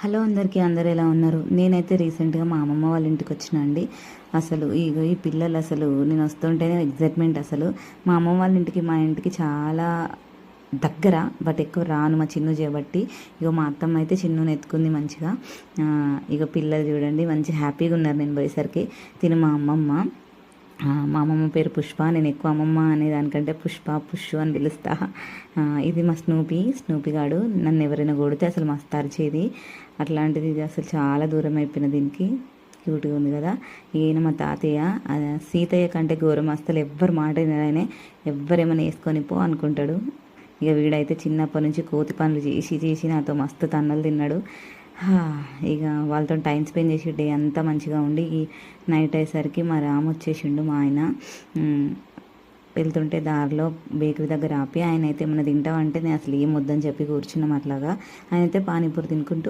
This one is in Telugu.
హలో అందరికీ, అందరు ఎలా ఉన్నారు? నేనైతే రీసెంట్గా మా అమ్మమ్మ వాళ్ళ ఇంటికి వచ్చిన అండి. అసలు ఈ పిల్లలు అసలు నేను వస్తుంటేనే ఎగ్జైట్మెంట్. అసలు మా అమ్మమ్మ వాళ్ళ ఇంటికి మా ఇంటికి చాలా దగ్గర, బట్ ఎక్కువ రాను మా చిన్ను చేయబట్టి. ఇక మా అత్తమ్మ అయితే చిన్నుని ఎత్తుకుంది మంచిగా. ఇక పిల్లలు చూడండి మంచి హ్యాపీగా ఉన్నారు నేను పోయేసరికి. తిని మా అమ్మమ్మ, మా అమ్మమ్మ పేరు పుష్ప. నేను ఎక్కువ అమ్మమ్మ అనే దానికంటే పుష్ప, పుష్షు అని పిలుస్తా. ఇది మా స్నూపీ గాడు. నన్ను ఎవరైనా కొడితే అసలు మస్తు అరిచేది. అట్లాంటిది ఇది అసలు చాలా దూరం అయిపోయిన దీనికి. క్యూట్గా ఉంది కదా. ఈయన మా తాతయ్య. సీతయ్య కంటే ఘోరం. అసలు ఎవ్వరు మాట వినరాయనే. ఎవ్వరేమైనా వేసుకొని పో అనుకుంటాడు. ఇక వీడైతే చిన్నప్పటి నుంచి కోతి పనులు చేసి చేసి నాతో మస్తు తన్నులు తిన్నాడు. ఇక వాళ్ళతో టైం స్పెండ్ చేసి డే అంతా మంచిగా ఉండి ఈ నైట్ అయ్యేసరికి మా రాము వచ్చేసిండు. మా ఆయన వెళ్తుంటే దారిలో బేకరీ దగ్గర ఆపి ఆయన అయితే ఏమైనా తింటామంటే నేను అసలు ఏం వద్దని చెప్పి కూర్చున్నాం. అట్లాగా ఆయన అయితే పానీపూరి తినుకుంటూ